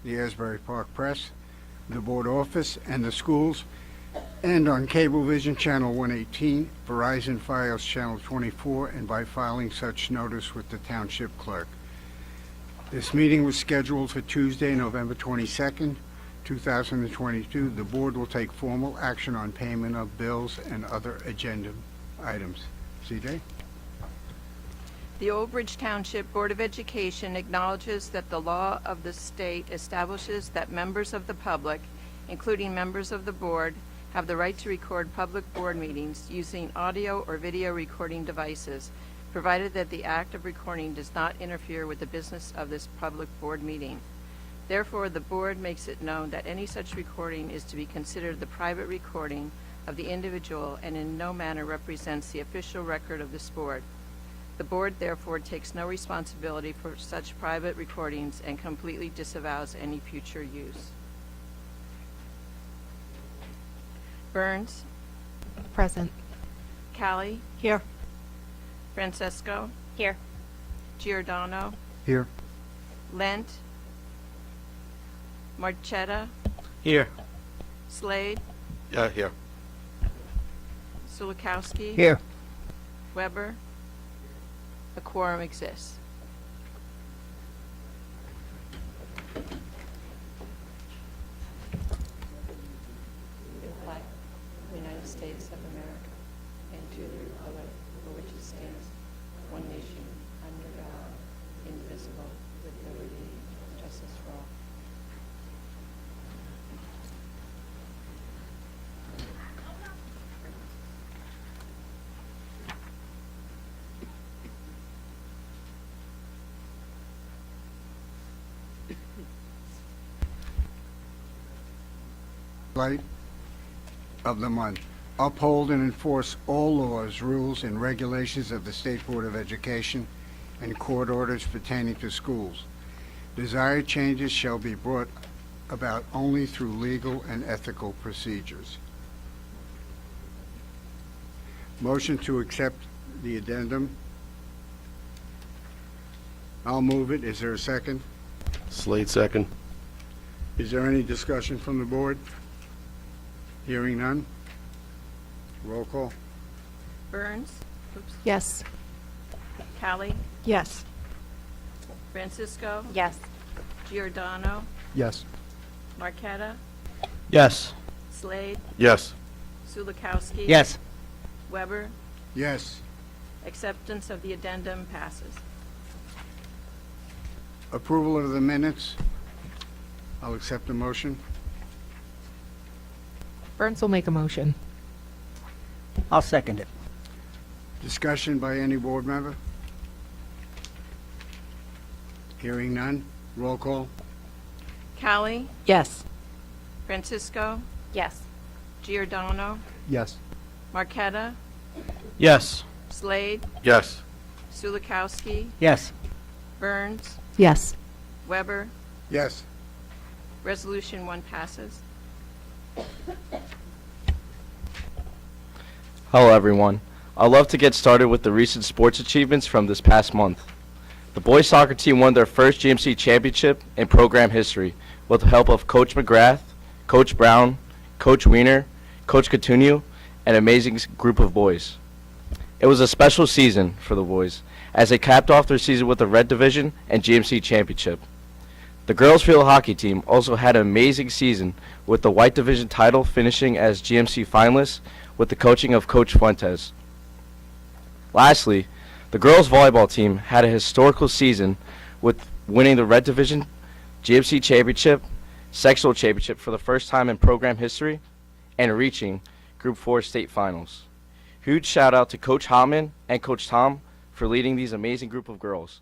the Asbury Park Press, the Board Office, and the schools, and on Cablevision Channel 118, Verizon Fios Channel 24, and by filing such notice with the Township Clerk. This meeting was scheduled for Tuesday, November 22nd, 2022. The Board will take formal action on payment of bills and other agenda items. CJ? The Old Bridge Township Board of Education acknowledges that the law of the state establishes that members of the public, including members of the board, have the right to record public board meetings using audio or video recording devices, provided that the act of recording does not interfere with the business of this public board meeting. Therefore, the board makes it known that any such recording is to be considered the private recording of the individual and in no manner represents the official record of this board. The board therefore takes no responsibility for such private recordings and completely disavows any future use. Burns, Present. Callie, Here. Francesco, Here. Giordano, Here. Lent, Marchetta, Here. Slade, Here. Sulikowski, Here. Weber. A quorum exists. Flag, United States of America, and to the republic for which it stands, one nation, under God, indivisible, with liberty and justice for all. Light of the month. Uphold and enforce all laws, rules, and regulations of the State Board of Education and court orders pertaining to schools. Desired changes shall be brought about only through legal and ethical procedures. Motion to accept the addendum. I'll move it. Is there a second? Slade second. Is there any discussion from the board? Hearing none. Roll call. Burns, oops, Yes. Callie, Yes. Francisco, Yes. Giordano, Yes. Marqueta, Yes. Slade, Yes. Sulikowski. Yes. Weber. Yes. Acceptance of the addendum passes. Approval of the minutes. I'll accept the motion. Burns will make a motion. I'll second it. Discussion by any board member? Hearing none. Roll call. Callie, Yes. Francisco, Yes. Giordano, Yes. Marqueta, Yes. Slade, Yes. Sulikowski, Yes. Burns, Yes. Weber. Yes. Resolution 1 passes. Hello everyone. I'd love to get started with the recent sports achievements from this past month. The boys soccer team won their first GMC championship in program history with the help of Coach McGrath, Coach Brown, Coach Wiener, Coach Coutinho, and an amazing group of boys. It was a special season for the boys as they capped off their season with the Red Division and GMC championship. The girls field hockey team also had an amazing season with the White Division title finishing as GMC finalists with the coaching of Coach Fuentes. Lastly, the girls volleyball team had a historical season with winning the Red Division, GMC championship, sectional championship for the first time in program history, and reaching Group 4 state finals. Huge shout out to Coach Hammond and Coach Tom for leading these amazing group of girls.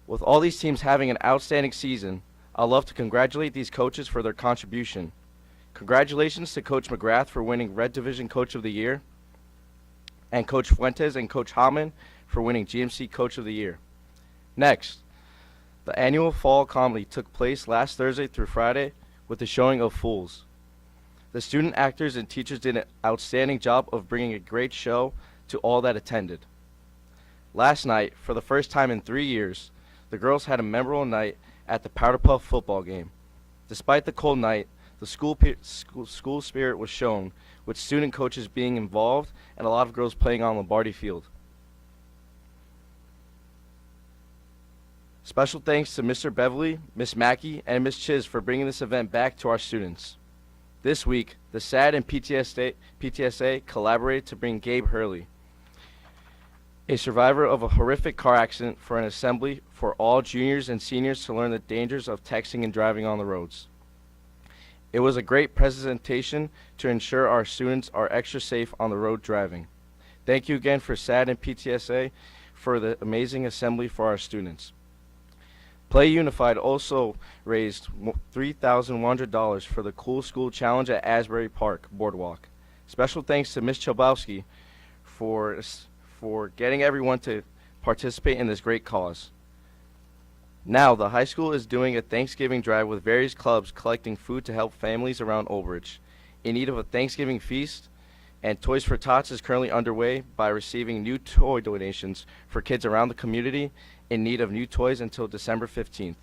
With all these teams having an outstanding season, I'd love to congratulate these coaches for their contribution. Congratulations to Coach McGrath for winning Red Division Coach of the Year, and Coach Fuentes and Coach Hammond for winning GMC Coach of the Year. Next, the annual Fall Comedy took place last Thursday through Friday with the showing of Fools. The student actors and teachers did an outstanding job of bringing a great show to all that attended. Last night, for the first time in 3 years, the girls had a memorable night at the Powder Puff football game. Despite the cold night, the school spirit was shown, with student coaches being involved and a lot of girls playing on Lombardi Field. Special thanks to Mr. Beverly, Miss Mackey, and Miss Chiz for bringing this event back to our students. This week, the SAD and PTSA collaborated to bring Gabe Hurley, a survivor of a horrific car accident, for an assembly for all juniors and seniors to learn the dangers of texting and driving on the roads. It was a great presentation to ensure our students are extra safe on the road driving. Thank you again for SAD and PTSA for the amazing assembly for our students. Play Unified also raised $3,100 for the Cool School Challenge at Asbury Park Boardwalk. Special thanks to Ms. Chabowski for getting everyone to participate in this great cause. Now, the high school is doing a Thanksgiving drive with various clubs collecting food to help families around Old Bridge in need of a Thanksgiving feast, and Toys for Tots is currently underway by receiving new toy donations for kids around the community in need of new toys until December 15th.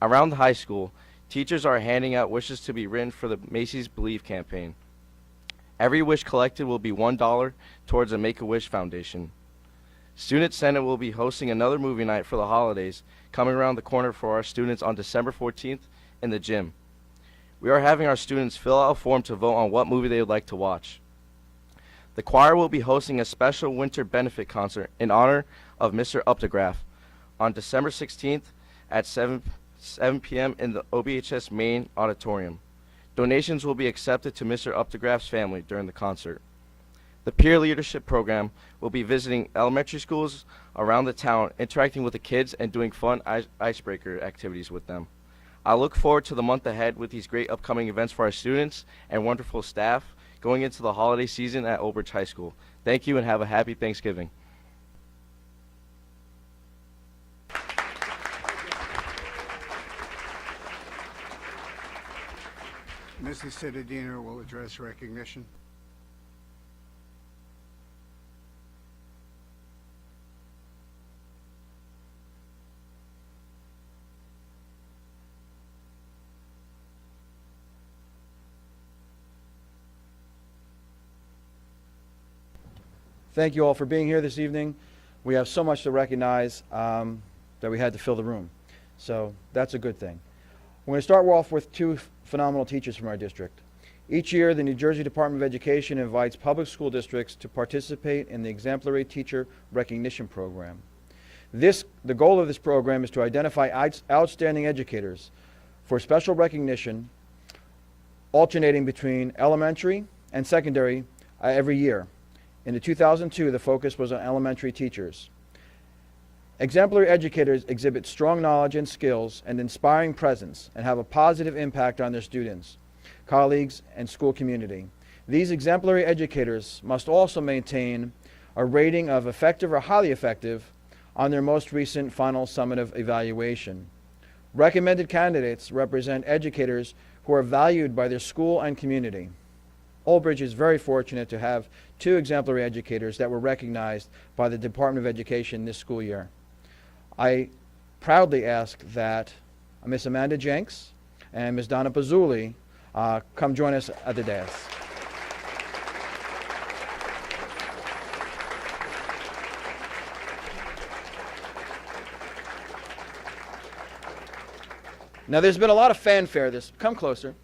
Around the high school, teachers are handing out wishes to be written for the Macy's Believe campaign. Every wish collected will be $1 towards the Make-A-Wish Foundation. Student Senate will be hosting another movie night for the holidays, coming around the corner for our students on December 14th in the gym. We are having our students fill out a form to vote on what movie they would like to watch. The choir will be hosting a special winter benefit concert in honor of Mr. Updegraff on December 16th at 7 p.m. in the OBHS main auditorium. Donations will be accepted to Mr. Updegraff's family during the concert. The Peer Leadership Program will be visiting elementary schools around the town, interacting with the kids and doing fun icebreaker activities with them. I look forward to the month ahead with these great upcoming events for our students and wonderful staff going into the holiday season at Old Bridge High School. Thank you and have a happy Thanksgiving. Mrs. Cittadino will address recognition. Thank you all for being here this evening. We have so much to recognize that we had to fill the room. So that's a good thing. We're going to start off with two phenomenal teachers from our district. Each year, the New Jersey Department of Education invites public school districts to participate in the Exemplary Teacher Recognition Program. The goal of this program is to identify outstanding educators for special recognition, alternating between elementary and secondary every year. In the 2002, the focus was on elementary teachers. Exemplary educators exhibit strong knowledge and skills and inspiring presence and have a positive impact on their students, colleagues, and school community. These exemplary educators must also maintain a rating of effective or highly effective on their most recent final summative evaluation. Recommended candidates represent educators who are valued by their school and community. Old Bridge is very fortunate to have two exemplary educators that were recognized by the Department of Education this school year. I proudly ask that Miss Amanda Jenks and Miss Donna Pazzulli come join us at the dais. Now, there's been a lot of fanfare come closer.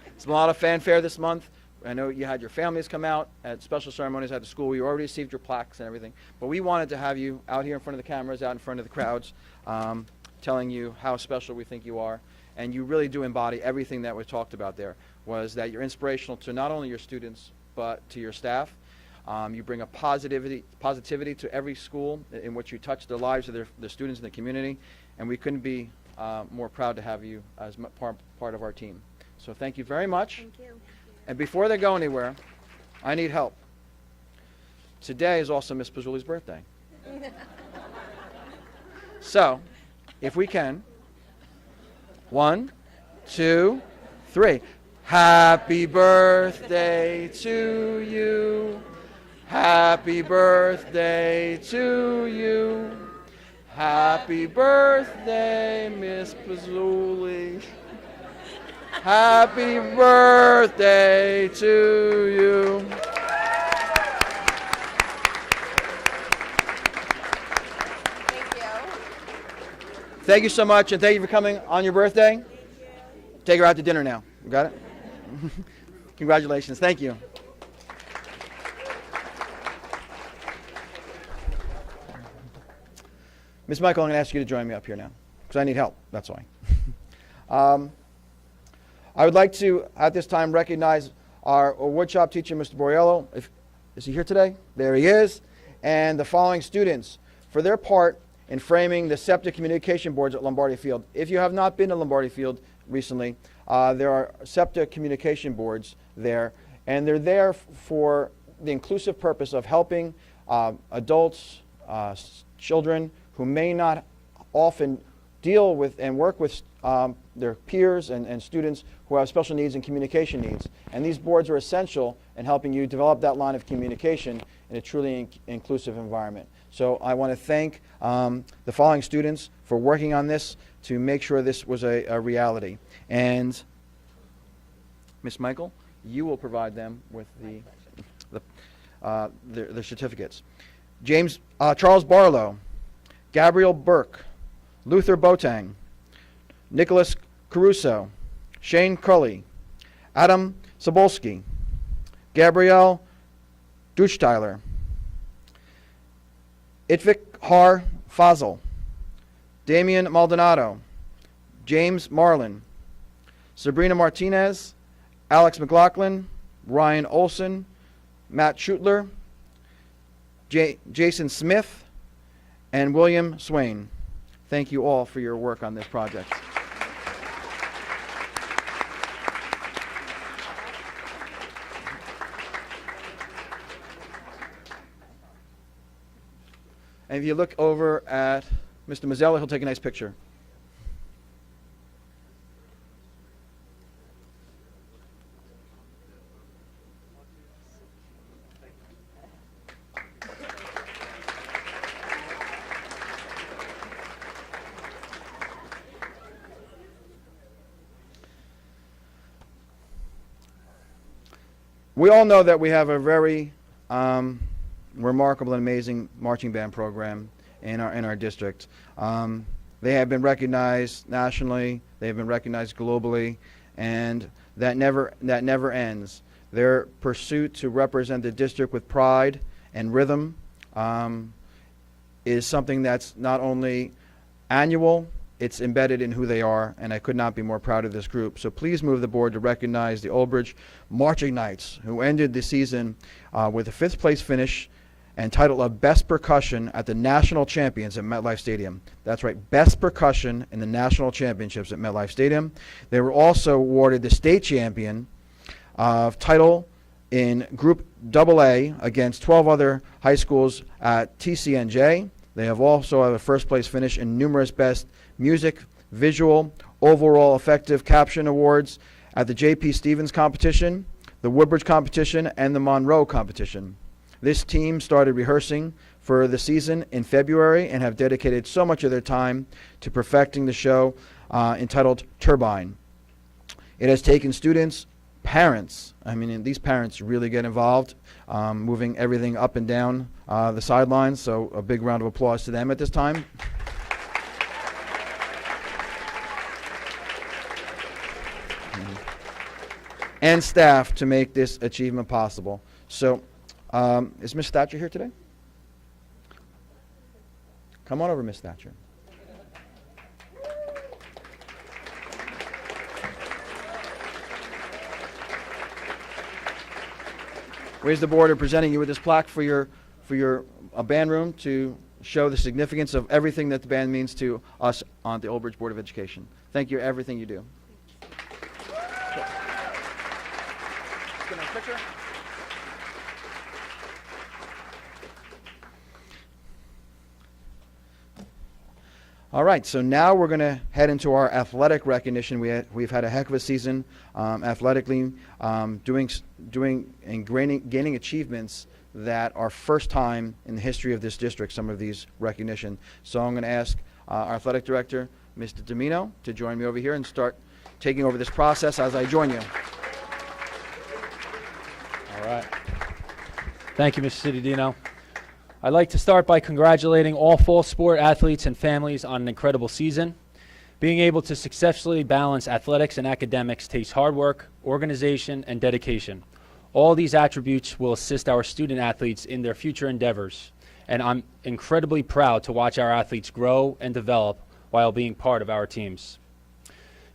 There's been a lot of fanfare this month. I know you had your families come out at special ceremonies at the school. You already received your plaques and everything. But we wanted to have you out here in front of the cameras, out in front of the crowds, telling you how special we think you are. And you really do embody everything that was talked about there, was that you're inspirational to not only your students, but to your staff. You bring a positivity to every school in which you touch the lives of the students in the community. And we couldn't be more proud to have you as part of our team. So thank you very much. Thank you. And before they go anywhere, I need help. Today is also Miss Pazzulli's birthday. So, if we can, 1, 2, 3. Happy birthday to you. Happy birthday to you. Happy birthday, Miss Pazzuli. Happy birthday to you. Thank you. Thank you so much, and thank you for coming on your birthday. Take her out to dinner now. You got it? Congratulations. Thank you. Miss Michael, I'm going to ask you to join me up here now, because I need help. That's why. I would like to, at this time, recognize our woodshop teacher, Mr. Borriello. Is he here today? There he is. And the following students for their part in framing the SEPTA communication boards at Lombardi Field. If you have not been to Lombardi Field recently, there are SEPTA communication boards there, and they're there for the inclusive purpose of helping adults, children who may not often deal with and work with their peers and students who have special needs and communication needs. And these boards are essential in helping you develop that line of communication in a truly inclusive environment. So I want to thank the following students for working on this to make sure this was a reality. And Ms. Michael, you will provide them with the certificates. Charles Barlow, Gabriel Burke, Luther Botang, Nicholas Caruso, Shane Cully, Adam Sobolski, Gabrielle Duchteiler, Itvik Har Fazal, Damian Maldonado, James Marlin, Sabrina Martinez, Alex McLaughlin, Ryan Olson, Matt Schutler, Jason Smith, and William Swain. Thank you all for your work on this project. And if you look over at Mr. Mazzella, he'll take a nice picture. We all know that we have a very remarkable and amazing marching band program in our district. They have been recognized nationally, they have been recognized globally, and that never ends. Their pursuit to represent the district with pride and rhythm is something that's not only annual, it's embedded in who they are, and I could not be more proud of this group. So please move the board to recognize the Old Bridge Marching Knights, who ended the season with a 5th place finish and title of Best Percussion at the National Champions at MetLife Stadium. That's right, Best Percussion in the National Championships at MetLife Stadium. They were also awarded the state champion title in Group AA against 12 other high schools at TCNJ. They have also had a 1st place finish in numerous Best Music, Visual, Overall Effective Caption Awards at the J.P. Stevens competition, the Woodbridge competition, and the Monroe competition. This team started rehearsing for the season in February and have dedicated so much of their time to perfecting the show entitled Turbine. It has taken students, parents, these parents really get involved, moving everything up and down the sidelines, so a big round of applause to them at this time. And staff to make this achievement possible. So, is Miss Thatcher here today? Come on over, Miss Thatcher. Raise the board are presenting you with this plaque for your band room to show the significance of everything that the band means to us on the Old Bridge Board of Education. Thank you for everything you do. Picture? All right, so now we're going to head into our athletic recognition. We've had a heck of a season athletically, doing and gaining achievements that are first time in the history of this district, some of these recognition. So I'm going to ask our athletic director, Mr. Domino, to join me over here and start taking over this process as I join you. All right. Thank you, Mr. Cittadino. I'd like to start by congratulating all fall sport athletes and families on an incredible season. Being able to successfully balance athletics and academics takes hard work, organization, and dedication. All these attributes will assist our student athletes in their future endeavors, and I'm incredibly proud to watch our athletes grow and develop while being part of our teams.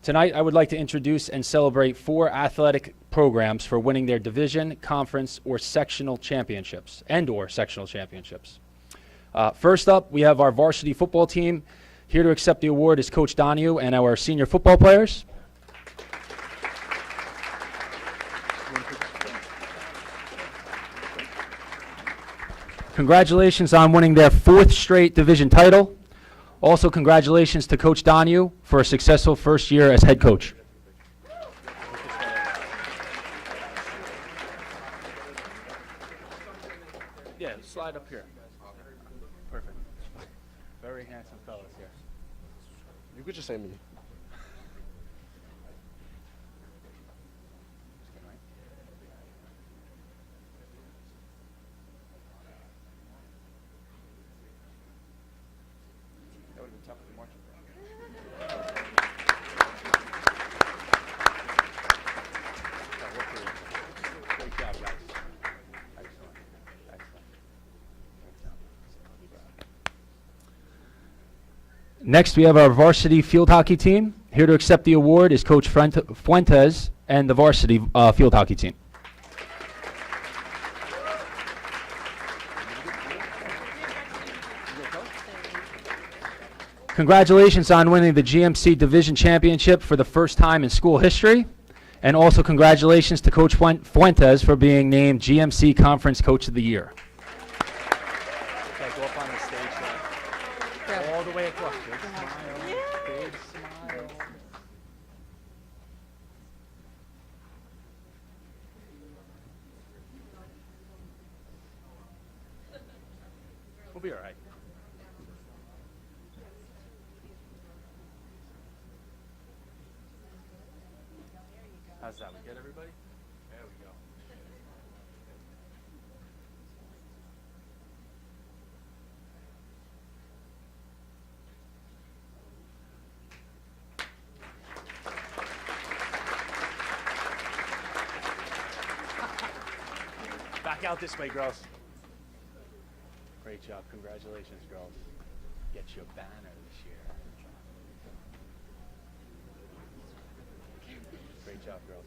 Tonight, I would like to introduce and celebrate 4 athletic programs for winning their division, conference, or sectional championships, First up, we have our varsity football team. Here to accept the award is Coach Donahue and our senior football players. Congratulations on winning their 4th straight division title. Also, congratulations to Coach Donahue for a successful first year as head coach. Yeah, slide up here. Perfect. Very handsome fellas here. You could just say me. That would have been tough for March. Great job, guys. Excellent. Excellent. Next, we have our varsity field hockey team. Here to accept the award is Coach Fuentes and the varsity field hockey team. Congratulations on winning the GMC Division Championship for the first time in school history. And also congratulations to Coach Fuentes for being named GMC Conference Coach of the Year. Okay, go up on the stage there. All the way across. Big smile. Big smile. We'll be all right. How's that? We get everybody? There we go. Back out this way, girls. Great job. Congratulations, girls. Get you a banner this year. Great job, girls.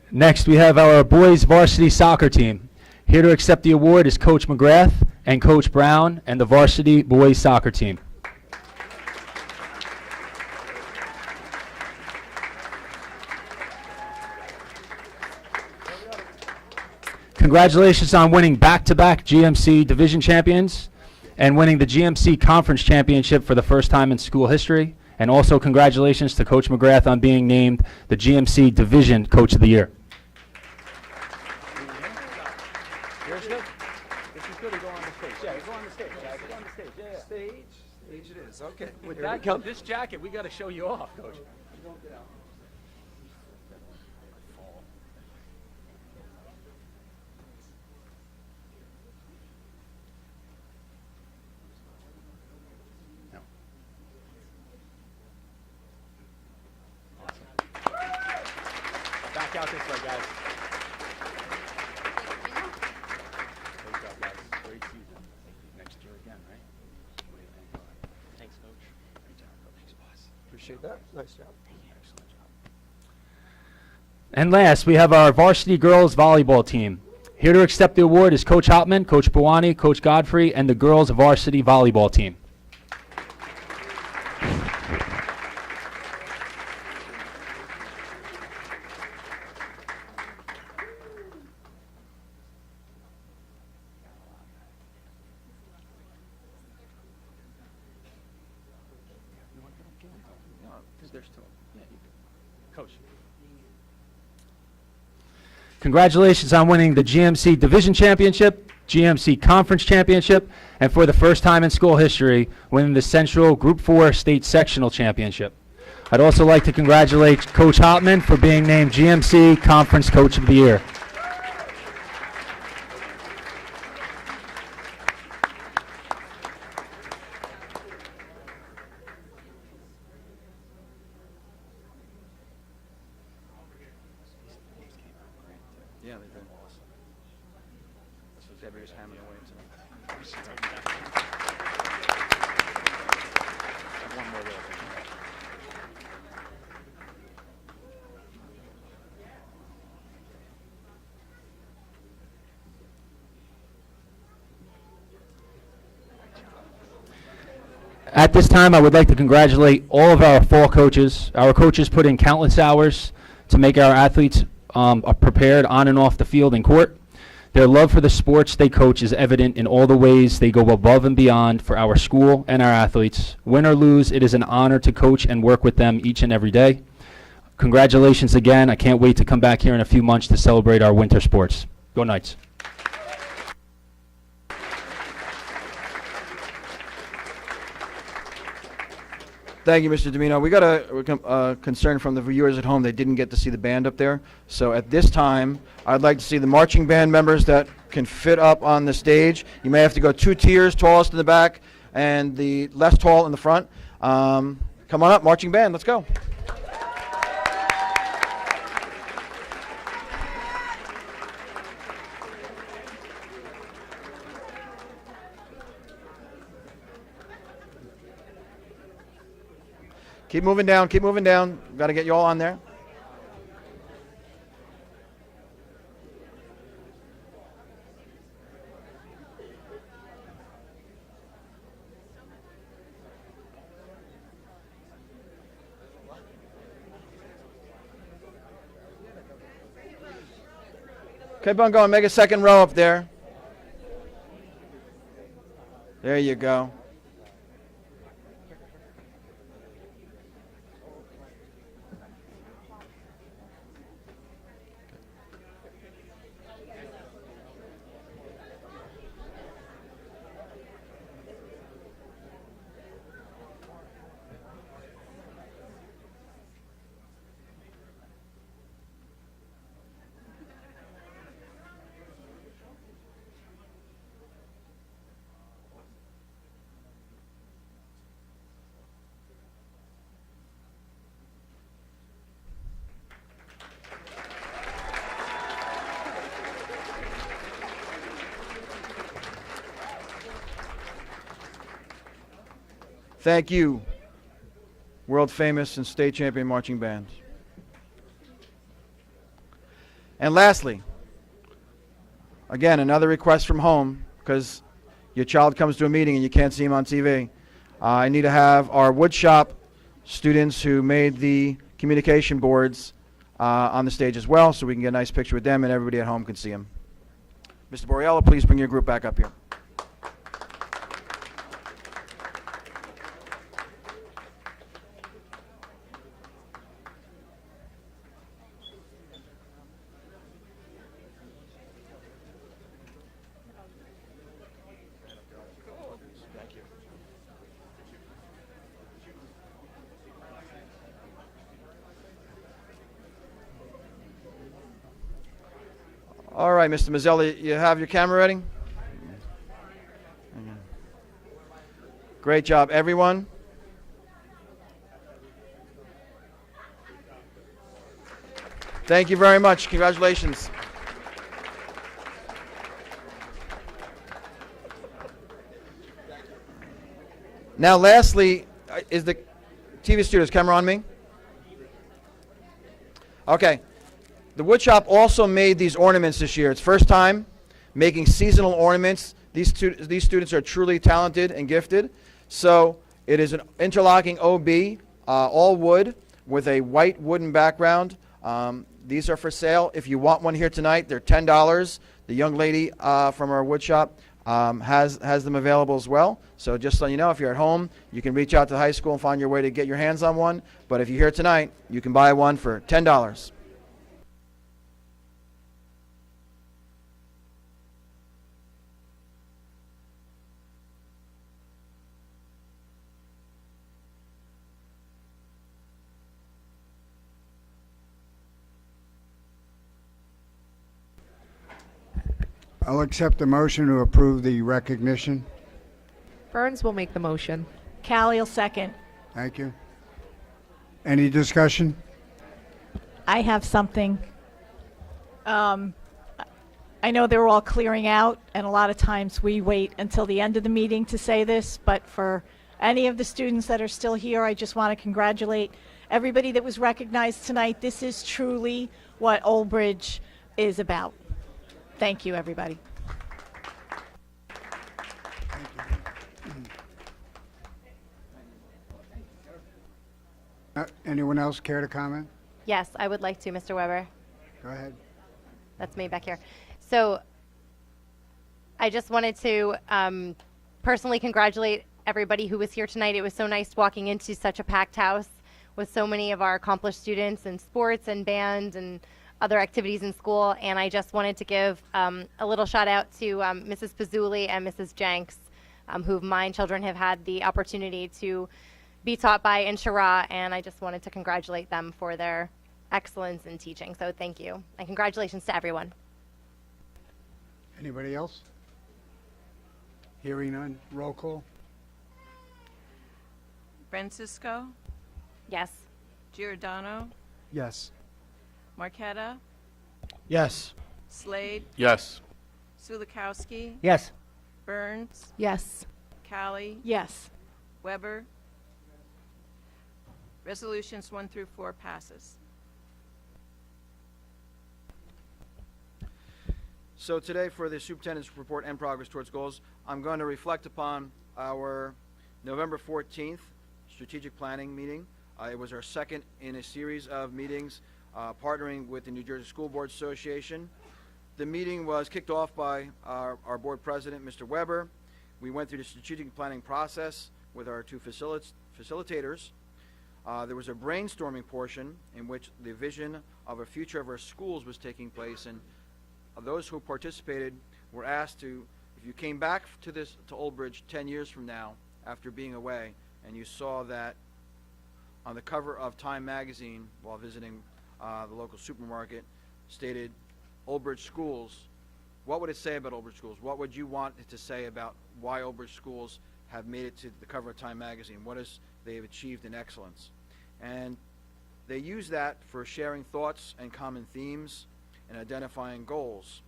Next, we have our boys varsity soccer team. Here to accept the award is Coach McGrath and Coach Brown and the varsity boys soccer team. Congratulations on winning back-to-back GMC Division champions and winning the GMC Conference Championship for the first time in school history. And also congratulations to Coach McGrath on being named the GMC Division Coach of the Year. Here's good. This is good to go on the stage. Yeah, go on the stage. Yeah, go on the stage. Yeah. Stage it is. Okay. With Here we that, come. this jacket, we got to show you off, Coach. Back out this way, guys. Great job, guys. Great season. Next year again, right? What do you think? Thanks, Coach. Great job, Coach. Thanks, boss. Appreciate that. Nice job. Excellent job. And last, we have our varsity girls volleyball team. Here to accept the award is Coach Hopman, Coach Bawani, Coach Godfrey, and the girls varsity volleyball team. There's two. Yeah, Coach. Congratulations on winning the GMC Division Championship, GMC Conference Championship, and for the first time in school history, winning the Central Group 4 State Sectional Championship. I'd also like to congratulate Coach Hopman for being named GMC Conference Coach of the Year. Yeah, they did. This was Debbie was hammering away one more there. At this time, I would like to congratulate all of our fall coaches. Our coaches put in countless hours to make our athletes prepared on and off the field and court. Their love for the sports they coach is evident in all the ways they go above and beyond for our school and our athletes. Win or lose, it is an honor to coach and work with them each and every day. Congratulations again. I can't wait to come back here in a few months to celebrate our winter sports. Go Knights. Thank you, Mr. Domino. We got a concern from the viewers at home. They didn't get to see the band up there. So at this time, I'd like to see the marching band members that can fit up on the stage. You may have to go 2 tiers, tallest in the back and the less tall in the front. Come on up, marching band. Let's go. Keep moving down, keep moving down. Got to get you all on there. Keep on going, make a second row up there. There you go. Thank you, world famous and state champion marching band. And lastly, again, another request from home, because your child comes to a meeting and you can't see him on TV. I need to have our woodshop students who made the communication boards on the stage as well, so we can get a nice picture with them and everybody at home can see them. Mr. Borriello, please bring your group back up here. All right, Mr. Mazzelli, you have your camera ready? Great job, everyone. Thank you very much. Congratulations. Now, lastly, is the TV studio's camera on me? Okay. The woodshop also made these ornaments this year. It's first time making seasonal ornaments. These students are truly talented and gifted. So it is an interlocking OB, all wood, with a white wooden background. These are for sale. If you want one here tonight, they're $10. The young lady from our woodshop has them available as well. So just so you know, if you're at home, you can reach out to the high school and find your way to get your hands on one. But if you're here tonight, you can buy one for $10. I'll accept the motion to approve the recognition. Burns will make the motion. Callie will second. Thank you. Any discussion? I have something. I know they're all clearing out, and a lot of times we wait until the end of the meeting to say this, but for any of the students that are still here, I just want to congratulate everybody that was recognized tonight. This is truly what Old Bridge is about. Thank you, everybody. Anyone else care to comment? Yes, I would like to, Mr. Weber. Go ahead. That's me back here. So I just wanted to personally congratulate everybody who was here tonight. It was so nice walking into such a packed house with so many of our accomplished students in sports and band and other activities in school. And I just wanted to give a little shout out to Mrs. Pazzuli and Mrs. Jenks, who my children have had the opportunity to be taught by in Shara, and I just wanted to congratulate them for their excellence in teaching. So thank you, and congratulations to everyone. Anybody else? Hearing none, roll call. Francisco, Yes. Giordano, Yes. Marqueta, Yes. Slade, Yes. Sulikowski, Yes. Burns, Yes. Callie, Yes. Weber. Resolutions 1 through 4 passes. So today, for the superintendent's report and progress towards goals, I'm going to reflect upon our November 14th strategic planning meeting. It was our second in a series of meetings partnering with the New Jersey School Board Association. The meeting was kicked off by our board president, Mr. Weber. We went through the strategic planning process with our two facilitators. There was a brainstorming portion in which the vision of a future of our schools was taking place, and those who participated were asked to, if you came back to Old Bridge 10 years from now after being away, and you saw that on the cover of Time magazine while visiting the local supermarket stated Old Bridge Schools, what would it say about Old Bridge Schools? What would you want it to say about why Old Bridge Schools have made it to the cover of Time magazine? What is they have achieved in excellence? And they use that for sharing thoughts and common themes and identifying goals.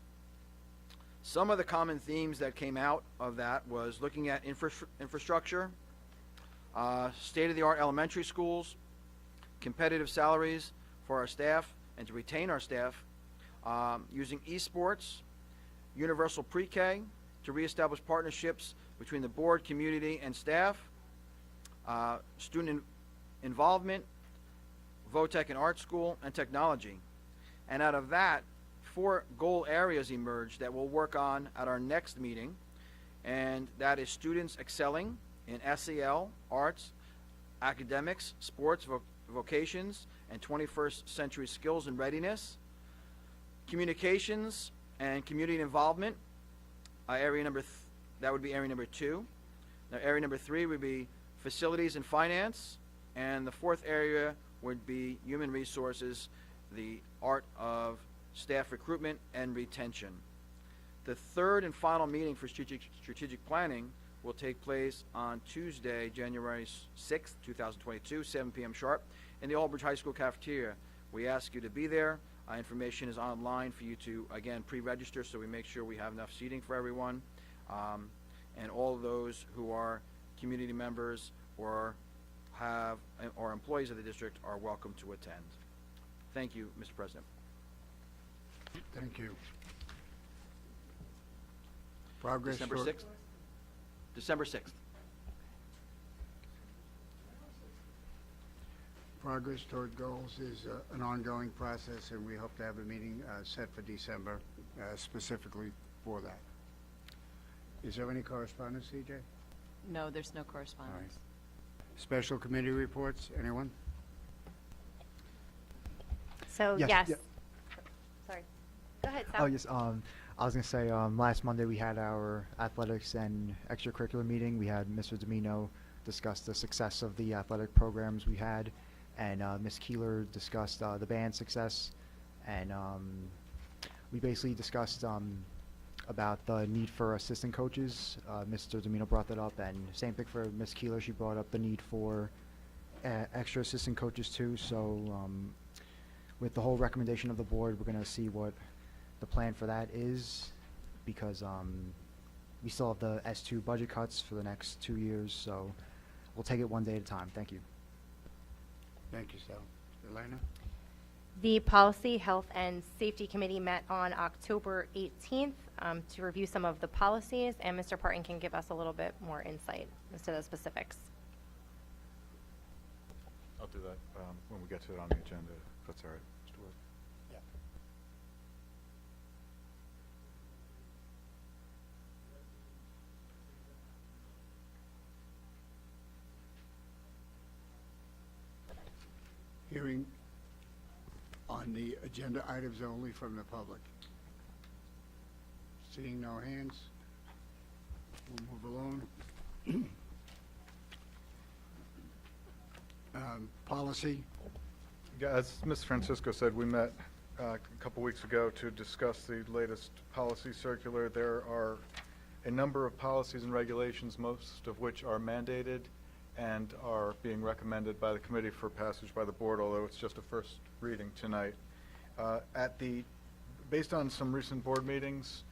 Some of the common themes that came out of that was looking at infrastructure, state-of-the-art elementary schools, competitive salaries for our staff and to retain our staff, using esports, universal pre-K to reestablish partnerships between the board, community, and staff, student involvement, VOTEC and art school, and technology. And out of that, 4 goal areas emerged that we'll work on at our next meeting, and that is students excelling in SEL, arts, academics, sports, vocations, and 21st century skills and readiness, communications and community involvement, that would be area number 2. Now, area number 3 would be facilities and finance, and the 4th area would be human resources, the art of staff recruitment and retention. The 3rd and final meeting for strategic planning will take place on Tuesday, January 6th, 2022, 7 p.m. sharp, in the Old Bridge High School cafeteria. We ask you to be there. Information is online for you to, again, pre-register, so we make sure we have enough seating for everyone. And all of those who are community members or employees of the district are welcome to attend. Thank you, Mr. President. Thank you. Progress December toward- 6th? December 6th. Progress toward goals is an ongoing process, and we hope to have a meeting set for December specifically for that. Is there any correspondence, CJ? No, there's no All right. correspondence. Special committee reports, anyone? So, Yes, yes. yeah. Sorry. Go ahead, Oh, Sal. yes. I was going to say, last Monday we had our athletics and extracurricular meeting. We had Mr. Domino discuss the success of the athletic programs we had, and Ms. Keeler discussed the band success, and we basically discussed about the need for assistant coaches. Mr. Domino brought that up, and same thing for Ms. Keeler. She brought up the need for extra assistant coaches too. So with the whole recommendation of the board, we're going to see what the plan for that is, because we still have the S2 budget cuts for the next 2 years, so we'll take it one day at a time. Thank you. Thank you, Sal. Elena? The Policy, Health, and Safety Committee met on October 18th to review some of the policies, and Mr. Parton can give us a little bit more insight as to the specifics. I'll do that when we get to it on the agenda, if that's all right, Mr. Wood. Hearing on the agenda items only from the public. Seeing no hands, we'll move along. Policy, Yeah, as Ms. Francisco said, we met a couple weeks ago to discuss the latest policy circular. There are a number of policies and regulations, most of which are mandated and are being recommended by the committee for passage by the board, although it's just a first reading tonight. Based on some recent board meetings,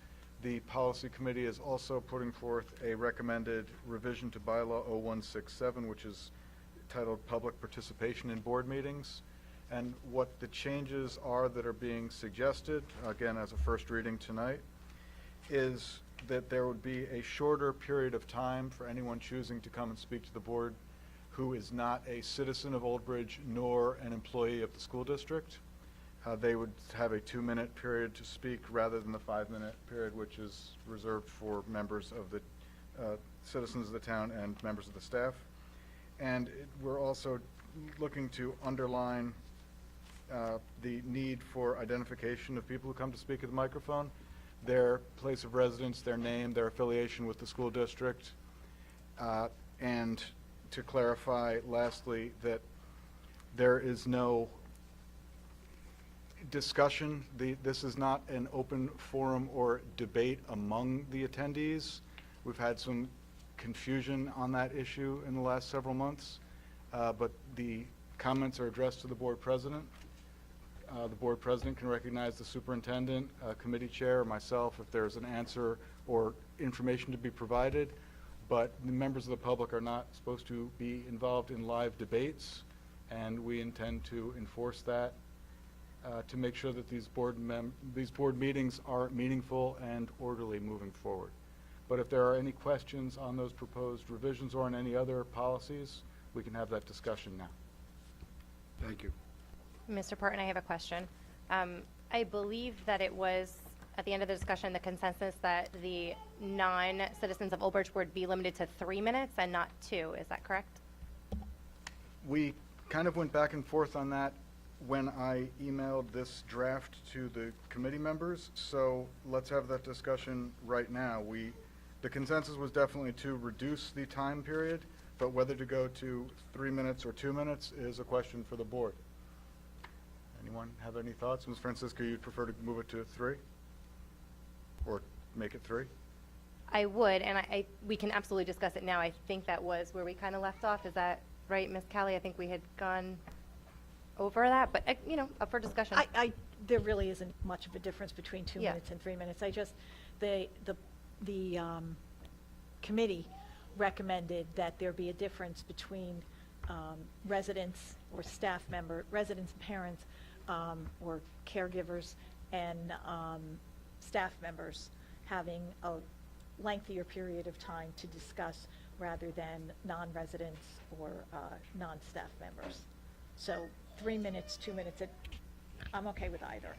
the policy committee is also putting forth a recommended revision to bylaw 0167, which is titled Public Participation in Board Meetings. And what the changes are that are being suggested, again, as a first reading tonight, is that there would be a shorter period of time for anyone choosing to come and speak to the board who is not a citizen of Old Bridge nor an employee of the school district. They would have a 2-minute period to speak rather than the 5-minute period, which is reserved for members of the citizens of the town and members of the staff. And we're also looking to underline the need for identification of people who come to speak at the microphone, their place of residence, their name, their affiliation with the school district, and to clarify, lastly, that there is no discussion. This is not an open forum or debate among the attendees. We've had some confusion on that issue in the last several months, but the comments are addressed to the board president. The board president can recognize the superintendent, committee chair, or myself if there's an answer or information to be provided, but the members of the public are not supposed to be involved in live debates, and we intend to enforce that to make sure that these board meetings are meaningful and orderly moving forward. But if there are any questions on those proposed revisions or on any other policies, we can have that discussion now. thank you. Mr. Parton, I have a question. I believe that it was, at the end of the discussion, the consensus that the non-citizens of Old Bridge would be limited to 3 minutes and not 2. Is that correct? We kind of went back and forth on that when I emailed this draft to the committee members, so let's have that discussion right now. The consensus was definitely to reduce the time period, but whether to go to 3 minutes or 2 minutes is a question for the board. Anyone have any thoughts? Ms. Francisco, you'd prefer to move it to 3? Or make it 3? I would, and we can absolutely discuss it now. I think that was where we kind of left off. Is that right, Ms. Callie? I think we had gone over that, but, up for discussion. There really isn't much of a difference between 2 Yeah. minutes and 3 minutes. The committee recommended that there be a difference between residents or staff residents and parents, or caregivers and staff members having a lengthier period of time to discuss rather than non-residents or non-staff members. So 3 minutes, 2 minutes, I'm okay with either.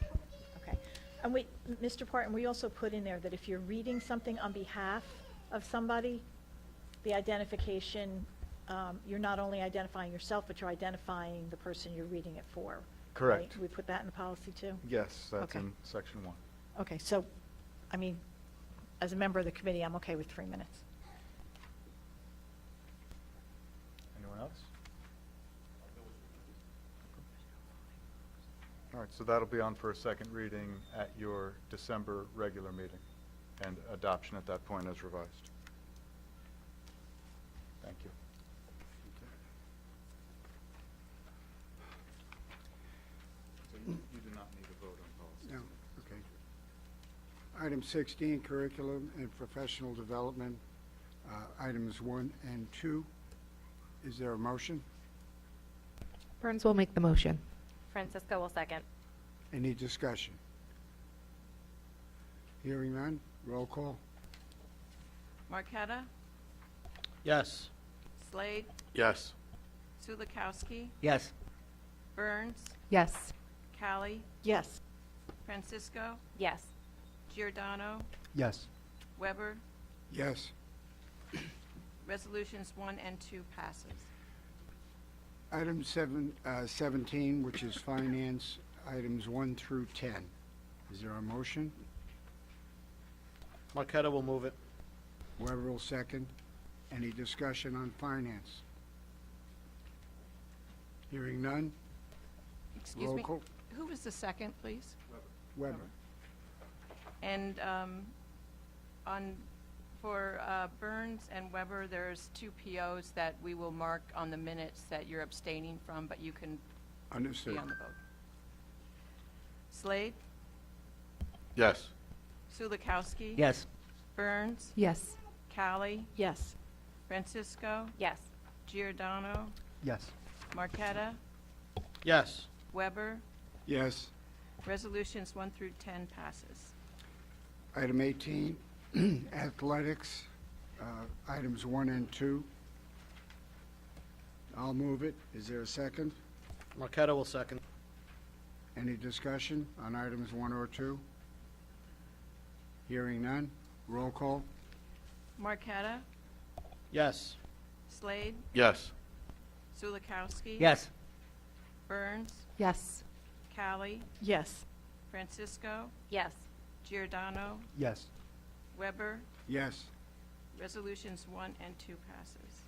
Okay. And Mr. Parton, we also put in there that if you're reading something on behalf of somebody, the identification, you're not only identifying yourself, but you're identifying the person you're reading it for. Correct. Right? We put that in the policy too? Yes, that's Okay. in section 1. Okay, so, I mean, as a member of the committee, I'm okay with 3 minutes. Anyone else? All right, so that'll be on for a second reading at your December regular meeting and adoption at that point as revised. Thank you. So you do not need a vote on policy. No, okay. Item 16, curriculum and professional development, items 1 and 2. Is there a motion? Burns will make the motion. Francisco will second. Any discussion? Hearing none, roll call. Marqueta, Yes. Slade, Yes. Sulikowski, Yes. Burns, Yes. Callie, Yes. Francisco, Yes. Giordano, Yes. Weber. Yes. Resolutions 1 and 2 passes. Item 17, which is finance, items 1 through 10. Is there a motion? Marqueta will move it. Weber will second. Any discussion on finance? Hearing none, Excuse roll me, call. who was the second, please? Weber. And for Burns and Weber, there's 2 POs that we will mark on the minutes that you're abstaining from, but you can be Understood. on the vote. Slade, Yes. Sulikowski. Yes. Burns, Yes. Callie, Yes. Francisco, Yes. Giordano, Yes. Marqueta, Yes. Weber. Yes. Resolutions 1 through 10 passes. Item 18, athletics, items 1 and 2. I'll move it. Is there a second? Marqueta will second. Any discussion on items 1 or 2? Hearing none, roll call. Marqueta, Yes. Slade, Yes. Sulikowski. Yes. Burns, Yes. Callie, Yes. Francisco, Yes. Giordano, Yes. Weber. Yes. Resolutions 1 and 2 passes.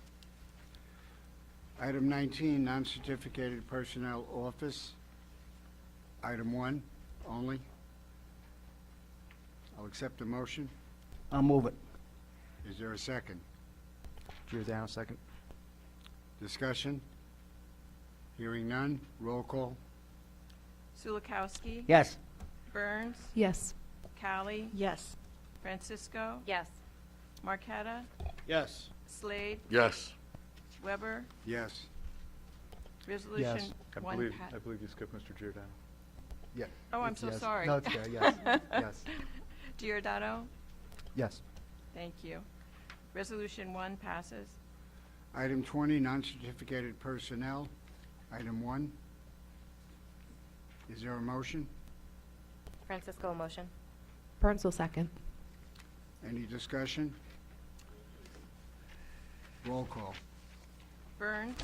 Item 19, non-certificated personnel office. Item 1 only. I'll accept the motion. I'll move it. Is there a second? Giordano, second. Discussion? Hearing none, roll call. Sulikowski. Yes. Burns, Yes. Callie, Yes. Francisco, Yes. Marqueta, Yes. Slade, Yes. Weber. Yes. Resolution I 1 believe passes. you skipped Mr. Giordano. Yeah. Oh, I'm It's so yes. sorry. No, it's okay, yes. Yes. Giordano, Yes. thank you. Resolution 1 passes. Item 20, non-certificated personnel. Item 1. Is there a motion? Francisco will motion. Burns will second. Any discussion? Roll call. Burns,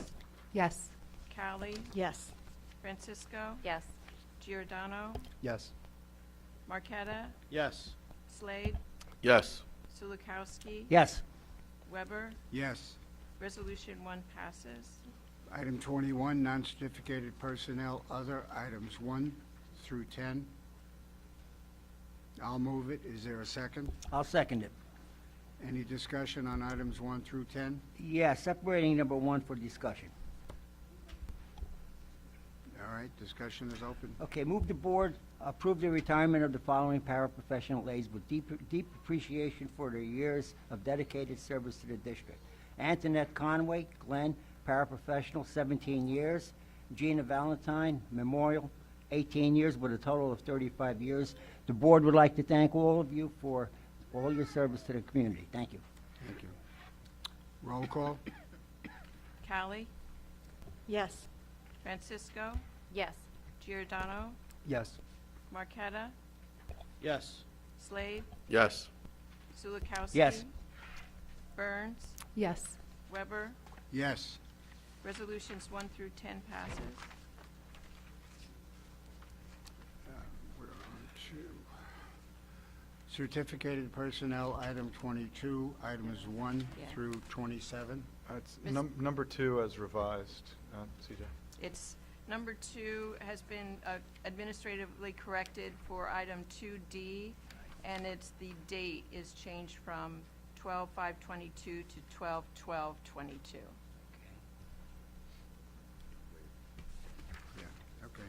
Yes. Callie, Yes. Francisco, Yes. Giordano, Yes. Marqueta, Yes. Slade, Yes. Sulikowski. Yes. Weber. Yes. Resolution 1 passes. Item 21, non-certificated personnel, other items 1 through 10. I'll move it. Is there a second? I'll second it. Any discussion on items 1 through 10? Yeah, separating number 1 for discussion. All right, discussion is open. Okay, move the board approve the retirement of the following paraprofessional aides with deep appreciation for their years of dedicated service to the district. Antoinette Conway, Glenn, paraprofessional, 17 years. Gina Valentine, memorial, 18 years with a total of 35 years. The board would like to thank all of you for all your service to the community. Thank you. Thank you. Roll call. Callie, Yes. Francisco, Yes. Giordano, Yes. Marqueta, Yes. Slade, Yes. Sulikowski. Yes. Burns, Yes. Weber. Yes. Resolutions 1 through 10 passes. We're on to certificated personnel, item 22, items 1 Yeah. through 27. It's Ms. number 2 as revised, CJ. It's, number 2 has been administratively corrected for item 2D, and it's, the date is changed from 12/5/22 to 12/12/22. Yeah, okay.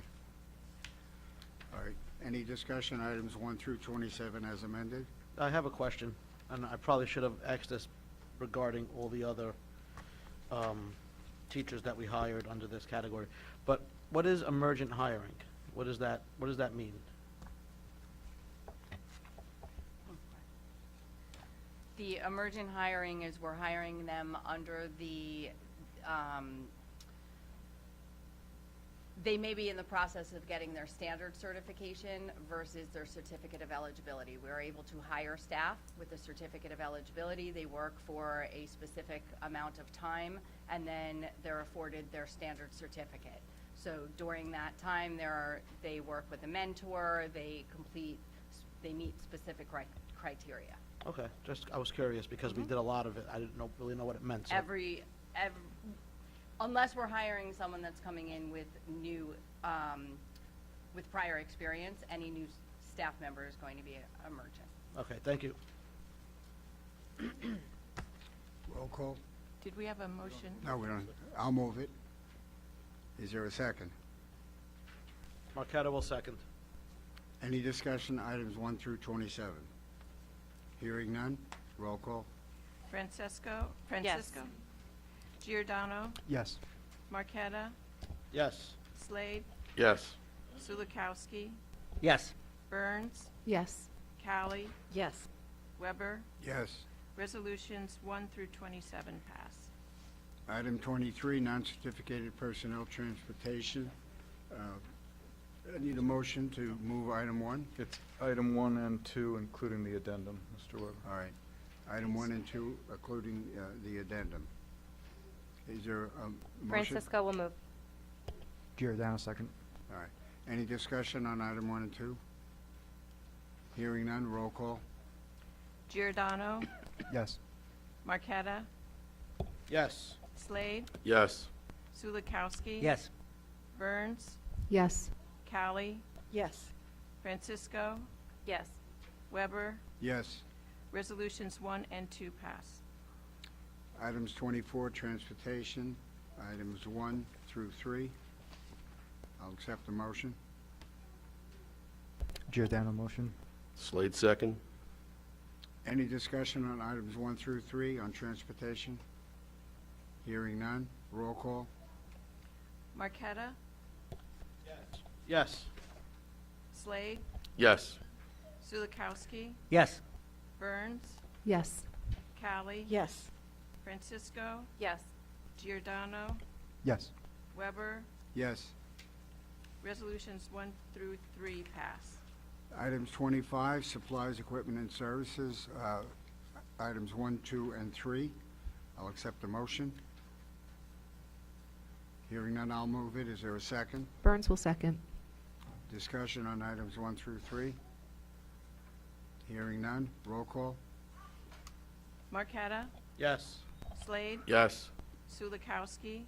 All right, any discussion, items 1 through 27 as amended? I have a question, and I probably should have asked this regarding all the other teachers that we hired under this category. But what is emergent hiring? What does that mean? The emergent hiring is we're hiring them under the, they may be in the process of getting their standard certification versus their certificate of eligibility. We're able to hire staff with a certificate of eligibility. They work for a specific amount of time, and then they're afforded their standard certificate. So during that time, they work with a mentor, they meet specific criteria. Okay, I was curious because we did a lot of it. I didn't really know what it meant. So. Unless we're hiring someone that's coming in with new, with prior experience, any new staff member is going to be emergent. Okay, thank you. Roll call? Did we have a motion? No, we don't. I'll move it. Is there a second? Marqueta will second. Any discussion, items 1 through 27? Hearing none, roll call? Francisco? Giordano? Yes. Marqueta? Yes. Slade? Yes. Sulikowski? Yes. Burns? Yes. Callie? Yes. Weber? Yes. Resolutions 1 through 27 pass. Item 23, non-certificated personnel transportation. I need a motion to move item 1. It's item 1 and 2, including the addendum, Mr. Weber. All right. Item 1 and 2, including the addendum. Is there a motion? Francisco will move. Giordano, second. All right. Any discussion on item 1 and 2? Hearing none, roll call? Giordano? Yes. Marqueta? Yes. Slade? Yes. Sulikowski? Yes. Burns? Yes. Callie? Yes. Francisco? Yes. Weber? Yes. Resolutions 1 and 2 pass. Items 24, transportation. Items 1 through 3. I'll accept the motion. Giordano motion. Slade second. Any discussion on items 1 through 3 on transportation? Hearing none, roll call? Marqueta? Yes. Slade? Yes. Sulikowski? Yes. Burns? Yes. Callie? Yes. Francisco? Yes. Giordano? Yes. Weber? Yes. Resolutions 1 through 3 pass. Items 25, supplies, equipment, and services. Items 1, 2, and 3. I'll accept the motion. Hearing none, I'll move it. Is there a second? Burns will second. Discussion on items 1 through 3. Hearing none, roll call? Marqueta? Yes. Slade? Yes. Sulikowski?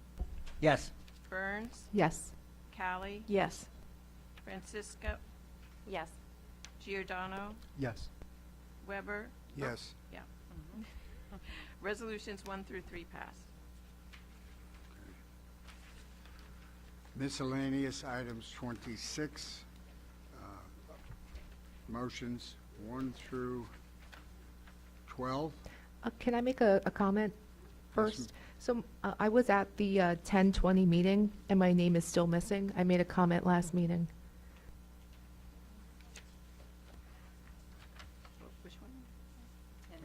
Yes. Burns? Yes. Callie? Yes. Francisco? Yes. Giordano? Yes. Weber? Yes. Yeah. Resolutions 1 through 3 pass. Miscellaneous items 26. Motions 1 through 12. Can I make a comment Yes, first? So I was at the 10:20 meeting, and my name is still missing. I made a comment last meeting. Which one?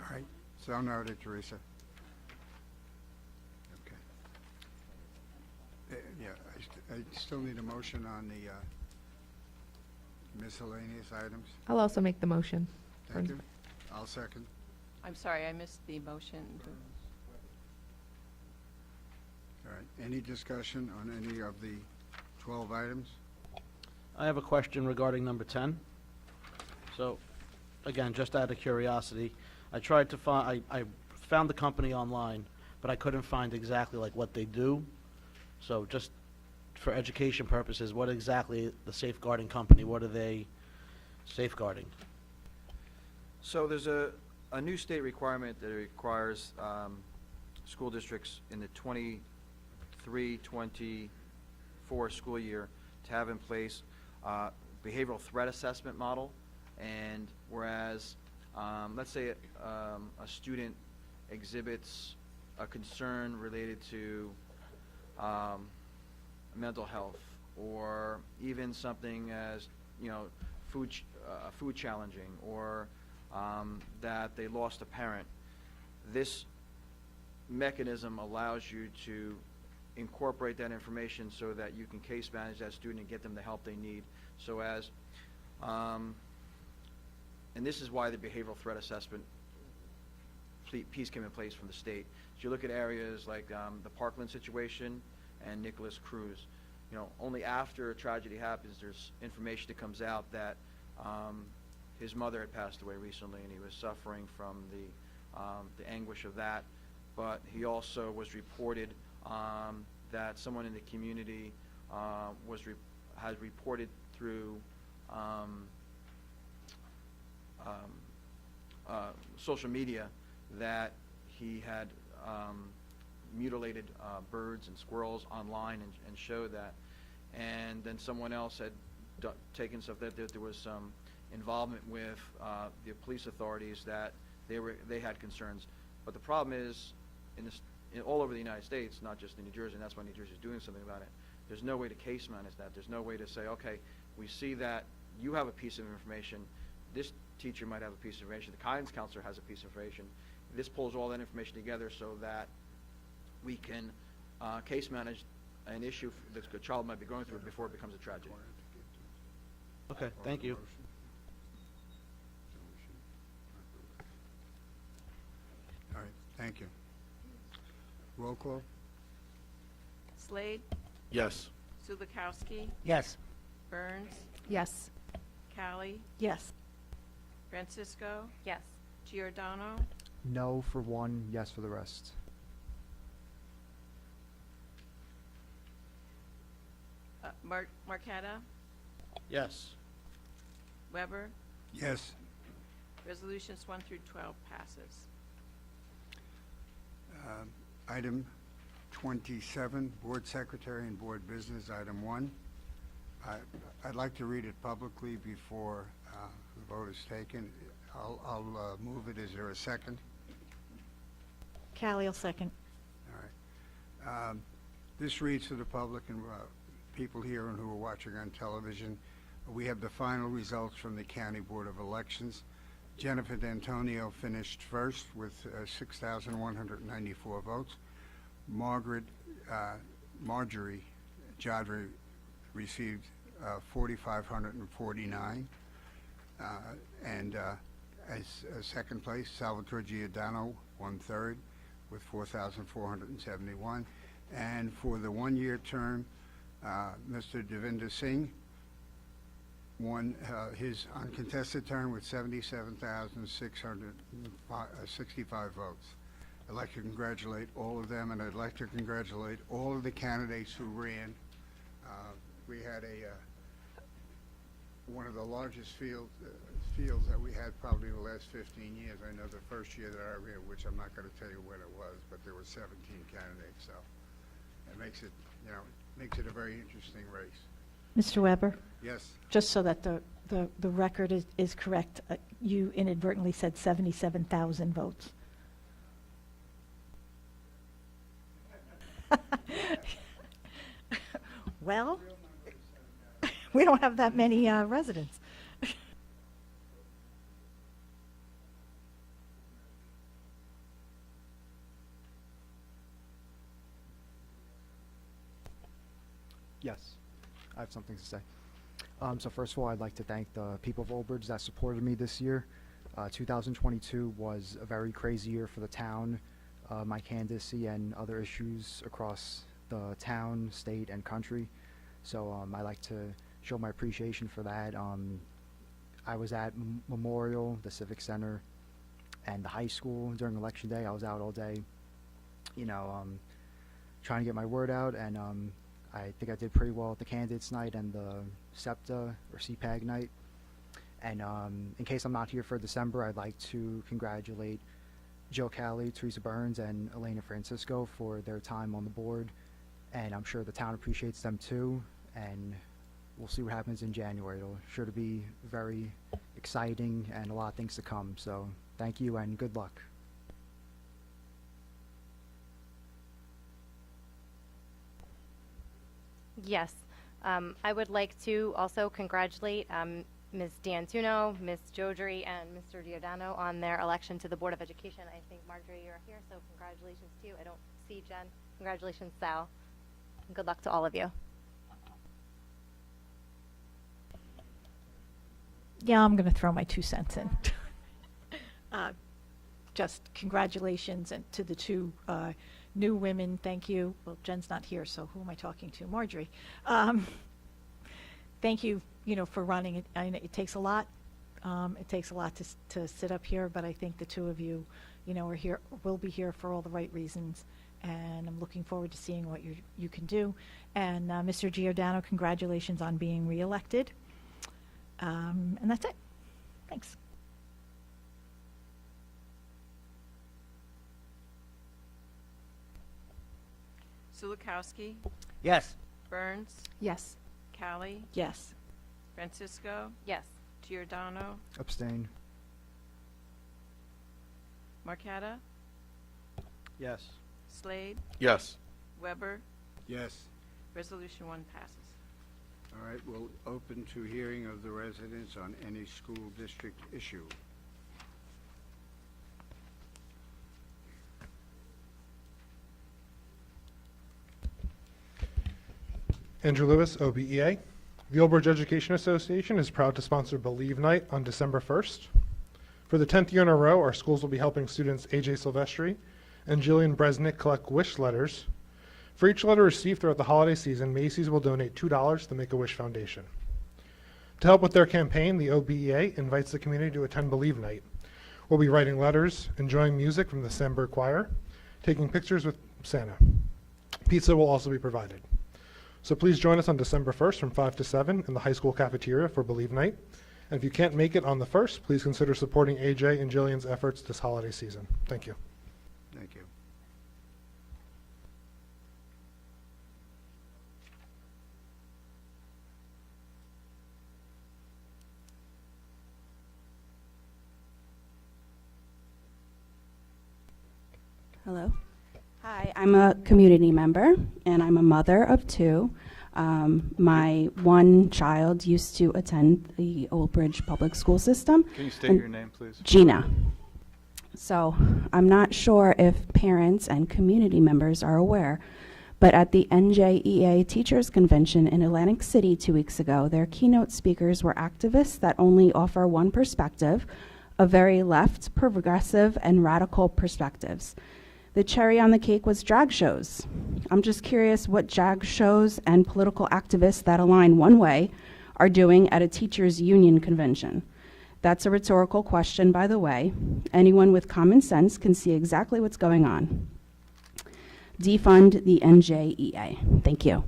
All right, so noted, Teresa. Okay. Yeah, I still need a motion on the miscellaneous items. I'll also make the motion. Thank you. I'll second. I'm sorry, I missed the motion. All right, any discussion on any of the 12 items? I have a question regarding number 10. So, again, just out of curiosity, I tried to find, I found the company online, but I couldn't find exactly like what they do. So just for education purposes, what exactly the safeguarding company, what are they safeguarding? So there's a new state requirement that requires school districts in the 23-24 school year to have in place behavioral threat assessment model. And whereas, let's say a student exhibits a concern related to mental health, or even something as, you know, food challenging, or that they lost a parent. This mechanism allows you to incorporate that information so that you can case manage that student and get them the help they need. So as, and this is why the behavioral threat assessment piece came in place from the state. So you look at areas like the Parkland situation and Nicholas Cruz. You know, only after a tragedy happens, there's information that comes out that his mother had passed away recently, and he was suffering from the anguish of that. But he also was reported that someone in the community had reported through social media that he had mutilated birds and squirrels online and showed that. And then someone else had taken stuff that there was some involvement with the police authorities, that they had concerns. But the problem is, all over the United States, not just in New Jersey, and that's why New Jersey is doing something about it. There's no way to case manage that. There's no way to say, okay, we see that you have a piece of information, this teacher might have a piece of information, the guidance counselor has a piece of information. This pulls all that information together so that we can case manage an issue that the child might be going through before it becomes a tragedy. Okay, thank you. All right, thank you. Roll call? Slade? Yes. Sulikowski? Yes. Burns? Yes. Callie? Yes. Francisco? Yes. Giordano? No for one, yes for the rest. Marqueta? Yes. Weber? Yes. Resolutions 1 through 12 passes. Item 27, Board Secretary and Board Business, Item 1. I'd like to read it publicly before the vote is taken. I'll move it. Is there a second? Callie will second. All right. This reads to the public and people here and who are watching on television. We have the final results from the County Board of Elections. Jennifer D'Antonio finished first with 6,194 votes. Marjorie Jodry received 4,549. And as second place, Salvatore Giordano won third with 4,471. And for the one-year term, Mr. Devinder Singh won his uncontested term with 77,665 votes. I'd like to congratulate all of them, and I'd like to congratulate all of the candidates who ran. We had one of the largest fields that we had probably in the last 15 years. I know the first year that I ran, which I'm not going to tell you when it was, but there were 17 candidates, so it makes it, makes it a very interesting race. Mr. Weber? Yes. Just so that the record is correct, you inadvertently said 77,000 votes. Well, we don't have that many residents. Yes, I have something to say. So first of all, I'd like to thank the people of Old Bridge that supported me this year. 2022 was a very crazy year for the town. My candidacy and other issues across the town, state, and country. So I like to show my appreciation for that. I was at Memorial, the Civic Center, and the high school during Election Day. I was out all day, trying to get my word out, and I think I did pretty well at the candidates night and the SEPTA or CPAG night. And in case I'm not here for December, I'd like to congratulate Jill Calley, Teresa Burns, and Elena Francisco for their time on the board. And I'm sure the town appreciates them too. And we'll see what happens in January. It'll sure to be very exciting and a lot of things to come. So thank you and good luck. Yes. I would like to also congratulate Ms. D'Antuno, Ms. Jodry, and Mr. Giordano on their election to the Board of Education. I think, Marjorie, you're here, so congratulations to you. I don't see Jen. Congratulations, Sal. And good luck to all of you. Yeah, I'm going to throw my 2 cents in. Just congratulations and to the two new women. Thank you. Well, Jen's not here, so who am I talking to? Marjorie. Thank you, for running it. I know it takes a lot. It takes a lot to sit up here, but I think the two of you, are here, will be here for all the right reasons. And I'm looking forward to seeing what you can do. And Mr. Giordano, congratulations on being reelected. And that's it. Thanks. Sulikowski, Yes. Burns, Yes. Callie, Yes. Francisco, Yes. Giordano, Abstain. Marqueta, Yes. Slade, Yes. Weber. Yes. Resolution 1 passes. All right, we'll open to hearing of the residents on any school district issue. Andrew Lewis, OBEA. The Old Bridge Education Association is proud to sponsor Believe Night on December 1st. For the 10th year in a row, our schools will be helping students AJ Silvestri and Jillian Bresnick collect wish letters. For each letter received throughout the holiday season, Macy's will donate $2 to the Make-A-Wish Foundation. To help with their campaign, the OBEA invites the community to attend Believe Night. We'll be writing letters, enjoying music from the Sandburg Choir, taking pictures with Santa. Pizza will also be provided. So please join us on December 1st from 5 to 7 in the high school cafeteria for Believe Night. And if you can't make it on the 1st, please consider supporting AJ and Jillian's efforts this holiday season. Thank you. Thank you. Hello. Hi, I'm a community member, and I'm a mother of 2. My one child used to attend the Old Bridge Public School System. Can you state your name, please? Gina. So I'm not sure if parents and community members are aware, but at the NJEA Teachers Convention in Atlantic City 2 weeks ago, their keynote speakers were activists that only offer one perspective, a very left, progressive, and radical perspectives. The cherry on the cake was drag shows. I'm just curious what drag shows and political activists that align one way are doing at a teachers' union convention. That's a rhetorical question, by the way. Anyone with common sense can see exactly what's going on. Defund the NJEA. Thank you.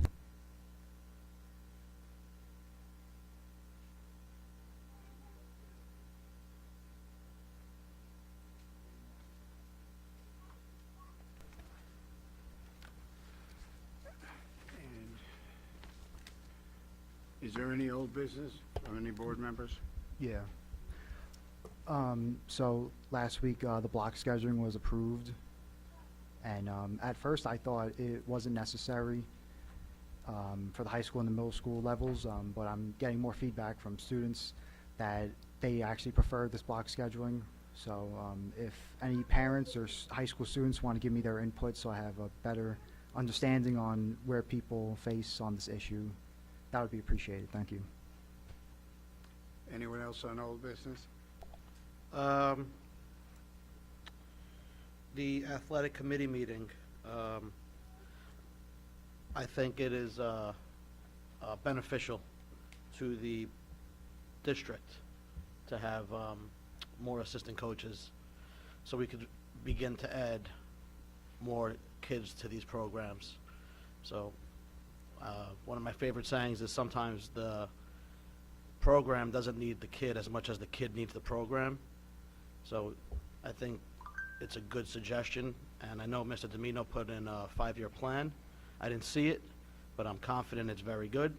Is there any old business or any board members? Yeah. So last week, the block scheduling was approved. And at first, I thought it wasn't necessary for the high school and the middle school levels, but I'm getting more feedback from students that they actually prefer this block scheduling. So if any parents or high school students want to give me their input so I have a better understanding on where people face on this issue, that would be appreciated. Thank you. Anyone else on old business? The athletic committee meeting, I think it is beneficial to the district to have more assistant coaches, so we could begin to add more kids to these programs. So one of my favorite sayings is sometimes the program doesn't need the kid as much as the kid needs the program. So I think it's a good suggestion, and I know Mr. Domino put in a 5-year plan. I didn't see it, but I'm confident it's very good.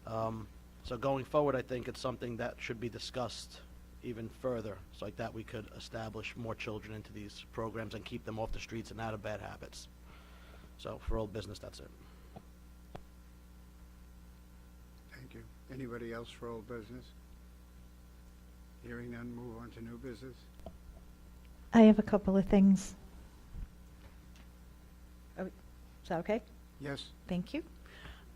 So going forward, I think it's something that should be discussed even further, so like that we could establish more children into these programs and keep them off the streets and out of bad habits. So for old business, that's it. Thank you. Anybody else for old business? Hearing none, move on to new business. I have a couple of things. Oh, is that okay? Yes. Thank you.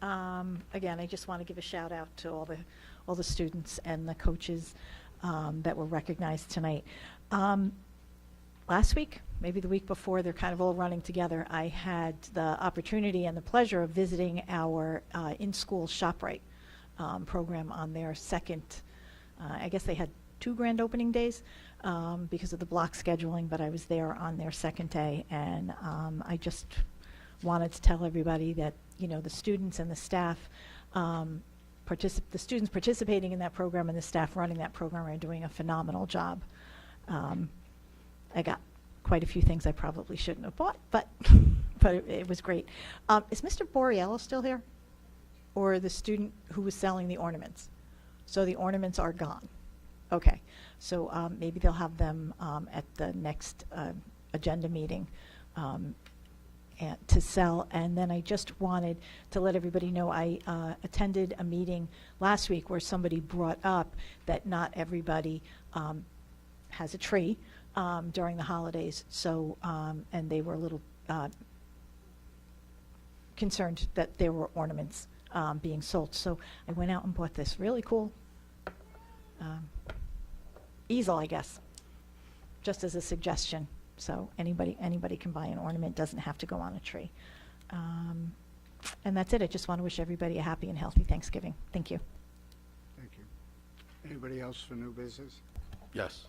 Again, I just want to give a shout out to all the students and the coaches that were recognized tonight. Last week, maybe the week before, they're kind of all running together. I had the opportunity and the pleasure of visiting our in-school ShopRite program on their second. I guess they had 2 grand opening days because of the block scheduling, but I was there on their second day, and I just wanted to tell everybody that, you know, the students and the staff, the students participating in that program and the staff running that program are doing a phenomenal job. I got quite a few things I probably shouldn't have bought, but it was great. Is Mr. Borriello still here? Or the student who was selling the ornaments? So the ornaments are gone. Okay, so maybe they'll have them at the next agenda meeting to sell. And then I just wanted to let everybody know I attended a meeting last week where somebody brought up that not everybody has a tree during the holidays. So, and they were a little concerned that there were ornaments being sold. So I went out and bought this really cool easel, I guess, just as a suggestion. So anybody can buy an ornament, doesn't have to go on a tree. And that's it. I just want to wish everybody a happy and healthy Thanksgiving. Thank you. Thank you. Anybody else for new business? Yes.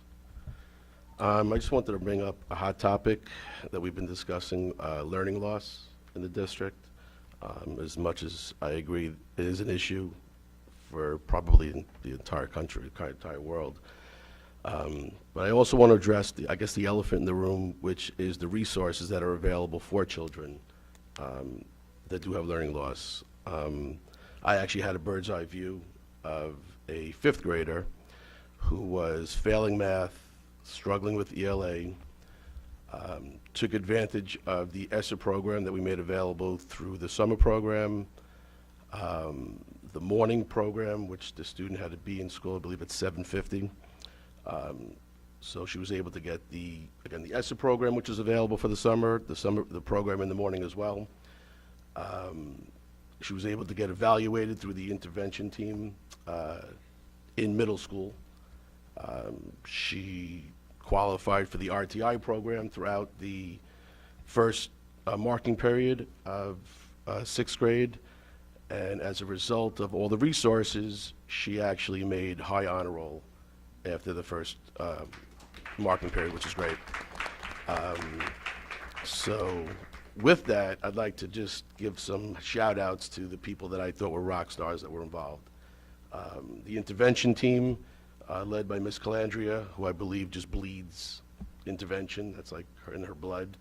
I just wanted to bring up a hot topic that we've been discussing, learning loss in the district. As much as I agree it is an issue for probably in the entire country, the entire world. But I also want to address, the elephant in the room, which is the resources that are available for children that do have learning loss. I actually had a bird's eye view of a 5th grader who was failing math, struggling with ELA, took advantage of the ESSER program that we made available through the summer program, the morning program, which the student had to be in school, I believe at 7:50. So she was able to get the ESSER program, which is available for the summer, the program in the morning as well. She was able to get evaluated through the intervention team in middle school. She qualified for the RTI program throughout the first marking period of 6th grade. And as a result of all the resources, she actually made high honor roll after the first marking period, which is great. So with that, I'd like to just give some shout outs to the people that I thought were rock stars that were involved. The intervention team, led by Miss Calandria, who I believe just bleeds intervention. That's like in her blood.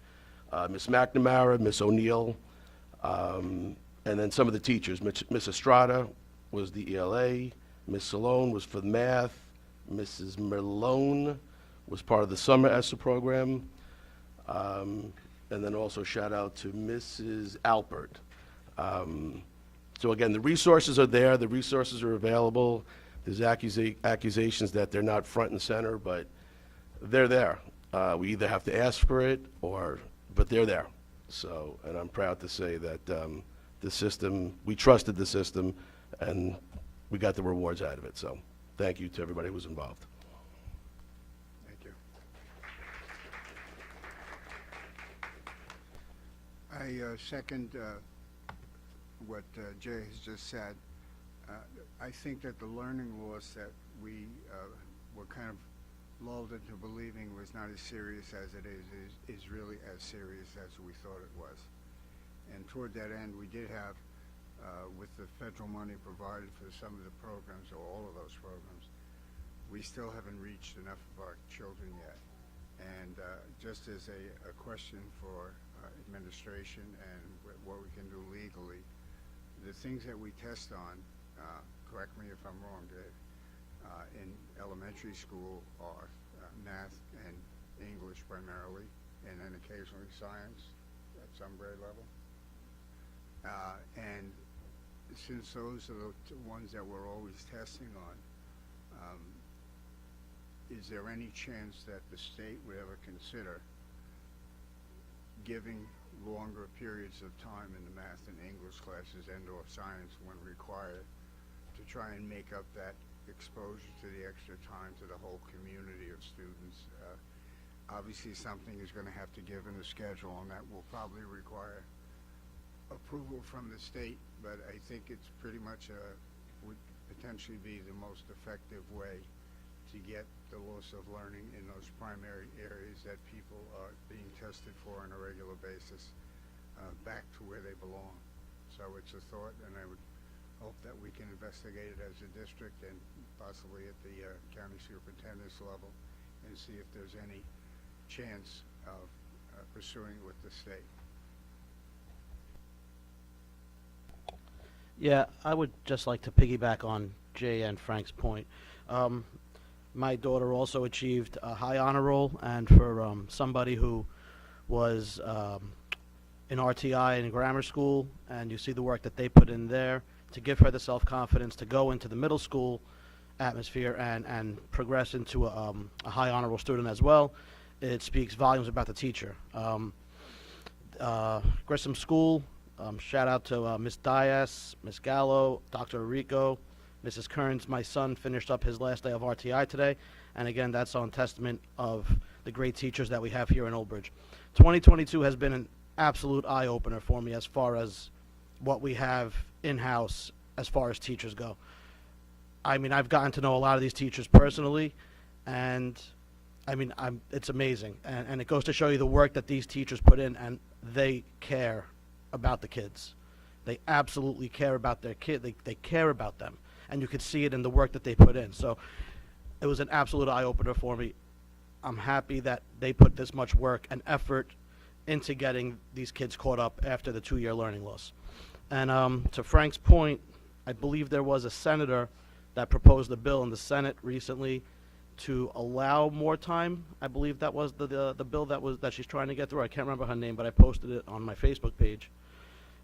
Miss McNamara, Miss O'Neill, and then some of the teachers. Miss Estrada was the ELA. Miss Salone was for the math. Mrs. Merlone was part of the summer ESSER program. And then also shout out to Mrs. Alpert. So again, the resources are there. The resources are available. There's accusations that they're not front and center, but they're there. We either have to ask for it but they're there. So, and I'm proud to say that the system, we trusted the system, and we got the rewards out of it. So, thank you to everybody who was involved. I second what Jay has just said. I think that the learning loss that we were kind of lulled into believing was not as serious as it is really as serious as we thought it was. And toward that end, we did have, with the federal money provided for some of the programs, or all of those programs, we still haven't reached enough of our children yet. And just as a question for administration and what we can do legally, the things that we test on, correct me if I'm wrong, Dave, in elementary school are math and English primarily, and then occasionally science at some grade level. And since those are the ones that we're always testing on, is there any chance that the state would ever consider giving longer periods of time in the math and English classes and/or science when required to try and make up that exposure to the extra time to the whole community of students? Obviously, something is going to have to give in the schedule, and that will probably require approval from the state, but I think it's pretty much would potentially be the most effective way to get the loss of learning in those primary areas that people are being tested for on a regular basis back to where they belong. So it's a thought, and I would hope that we can investigate it as a district and possibly at the county superintendent's level and see if there's any chance of pursuing it with the state. Yeah, I would just like to piggyback on Jay and Frank's point. My daughter also achieved a high honor roll, and for somebody who was in RTI in grammar school, and you see the work that they put in there to give her the self-confidence to go into the middle school atmosphere and progress into a high honor roll student as well, it speaks volumes about the teacher. Grissom School, shout out to Ms. Dias, Ms. Gallo, Dr. Rico, Mrs. Kearns. My son finished up his last day of RTI today, and again, that's on testament of the great teachers that we have here in Old Bridge. 2022 has been an absolute eye-opener for me as far as what we have in-house as far as teachers go. I mean, I've gotten to know a lot of these teachers personally, and I mean, it's amazing. And it goes to show you the work that these teachers put in, and they care about the kids. They absolutely care about their kid. They care about them. And you could see it in the work that they put in. So it was an absolute eye-opener for me. I'm happy that they put this much work and effort into getting these kids caught up after the 2-year learning loss. And to Frank's point, I believe there was a senator that proposed a bill in the Senate recently to allow more time. I believe that was the bill that she's trying to get through. I can't remember her name, but I posted it on my Facebook page.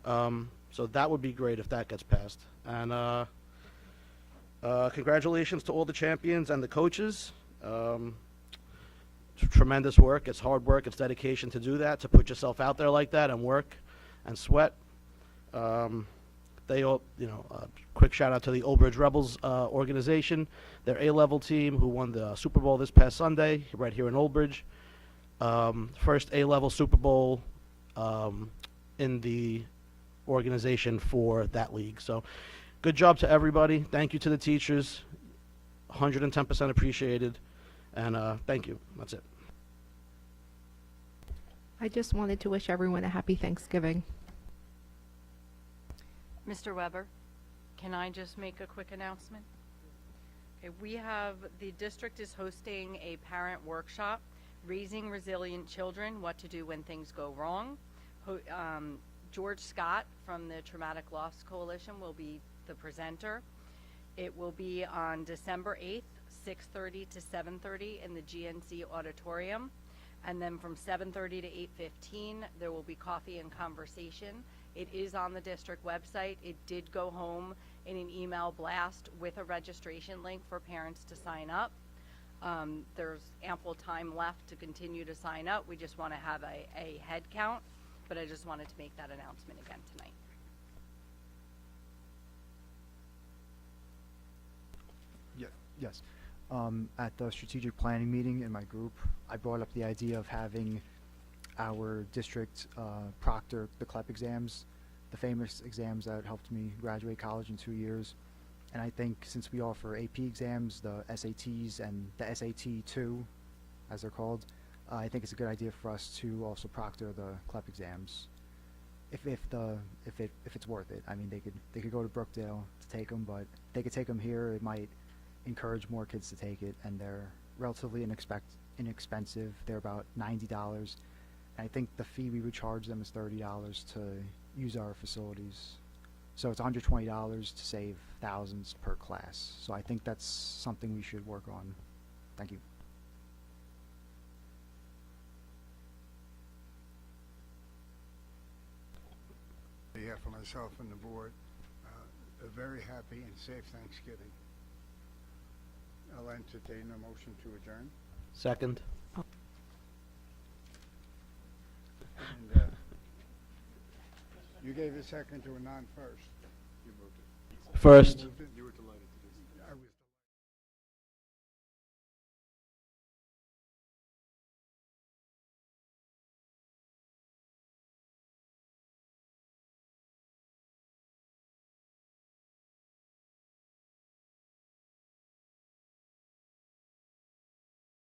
So that would be great if that gets passed. And congratulations to all the champions and the coaches. Tremendous work. It's hard work. It's dedication to do that, to put yourself out there like that and work and sweat. They all, quick shout out to the Old Bridge Rebels organization, their A-level team who won the Super Bowl this past Sunday right here in Old Bridge. First A-level Super Bowl in the organization for that league. So good job to everybody. Thank you to the teachers. 110% appreciated. And thank you. That's it. I just wanted to wish everyone a happy Thanksgiving. Mr. Weber, can I just make a quick announcement? Okay, the district is hosting a parent workshop, Raising Resilient Children, What to Do When Things Go Wrong. George Scott from the Traumatic Loss Coalition will be the presenter. It will be on December 8th, 6:30 to 7:30 in the GNC auditorium. And then from 7:30 to 8:15, there will be coffee and conversation. It is on the district website. It did go home in an email blast with a registration link for parents to sign up. There's ample time left to continue to sign up. We just want to have a head count, but I just wanted to make that announcement again tonight. Yes. At the strategic planning meeting in my group, I brought up the idea of having our district proctor the CLEP exams, the famous exams that helped me graduate college in 2 years. And I think since we offer AP exams, the SATs and the SAT2, as they're called, I think it's a good idea for us to also proctor the CLEP exams, if it's worth it. I mean, they could go to Brookdale to take them, but they could take them here. It might encourage more kids to take it, and they're relatively inexpensive. They're about $90, and I think the fee we would charge them is $30 to use our facilities. So it's $120 to save thousands per class. So I think that's something we should work on. Thank you. On behalf of myself and the board, a very happy and safe Thanksgiving. I'll entertain a motion to adjourn. Second. And you gave a second to a non-first. You moved it. First. You moved it? You were the